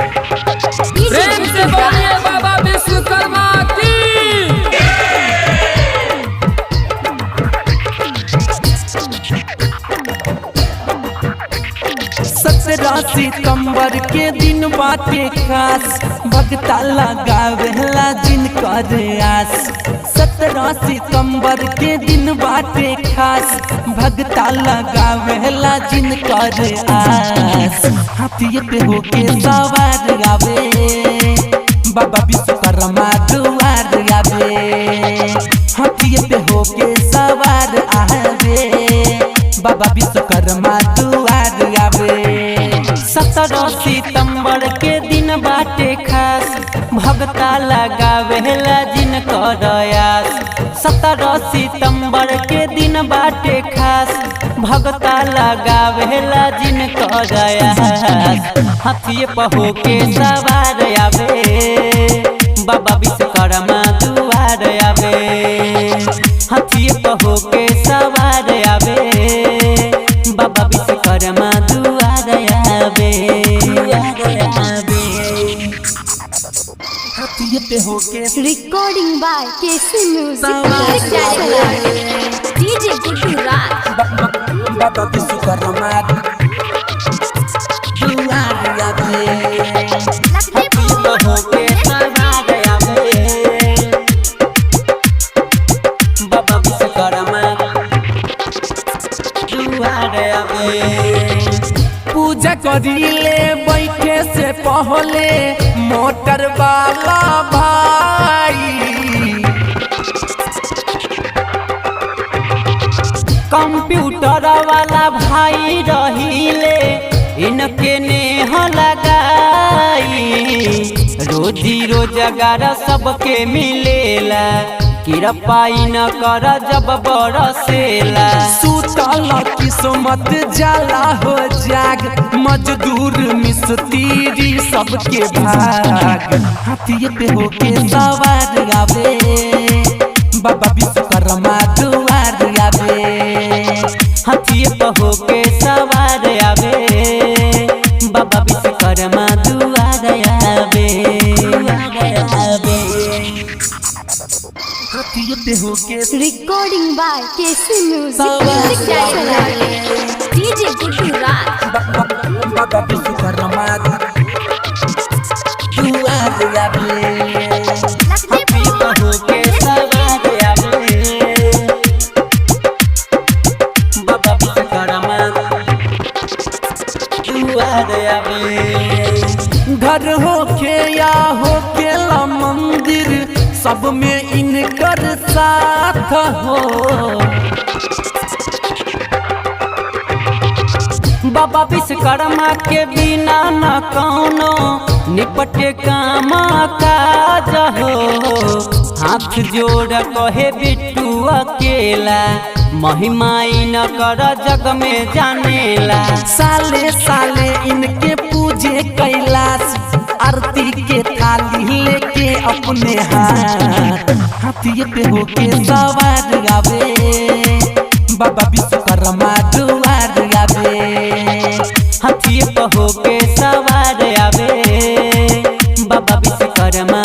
प्रेम से बोलिए बाबा विश्वकर्मा की। 17 सितंबर के दिन बाटे खास, भगता लगावेला जिनकर आस। 17 सितंबर के दिन बाटे खास, भगता लगावेला जिनकर आस। हाथी पे होके सवार आवे, बाबा विश्वकर्मा दुआर आवे। हाथी पे होके सवार आवे, बाबा विश्वकर्मा दुआर आवे। 17 सितंबर के दिन बाटे खास, भगता लगावेला जिनकर आस। 17 सितंबर के दिन बाटे खास, भगता लगावेला जिनकर आस। हाथी पे होके सवार आवे, बाबा विश्वकर्मा दुआर आवे। हाथी पे होके सवार आवे, बाबा विश्वकर्मा दुआर आवे। हाथी पे होके recording by KC music DJ Guddu Raj. Baba Vishwakarma दुआर आवे। हाथी पे होके सवार आवे, बाबा विश्वकर्मा दुआर आवे। पूजा करिले बैठे से पहले मोटर वाला भाई, कंप्यूटर वाला भाई रहिले इनके नेह लगाई। रोजी रोजगार सबके मिलेला, किरपाई न कर जब बरसेला। सुतल किस्मत जाला हो जाग, मजदूर मिस्त्री सबके भाग। हाथी पे होके सवार आवे, बाबा विश्वकर्मा दुआर आवे। हाथी पे होके सवार आवे, बाबा विश्वकर्मा दुआर आवे। हाथी पे होके recording by KC music DJ Guddu Raj. Baba Vishwakarma दुआर आवे। हाथी पे होके सवार आवे, बाबा विश्वकर्मा दुआर आवे। घर होके या होके ला मंदिर, सब में इनकर साथ हो। बाबा विश्वकर्मा के बिना न कौनो निपटे काम काज हो। हाथ जोड़ कहे बिट्टू अकेला, महिमाई न कर जग में जानेला। साले साले इनके पूजे कैलाश, आरती के थाली लेके अपने हाथ। हाथी पे होके सवार आवे, बाबा विश्वकर्मा दुआर आवे। हाथी पे होके सवार आवे, बाबा विश्वकर्मा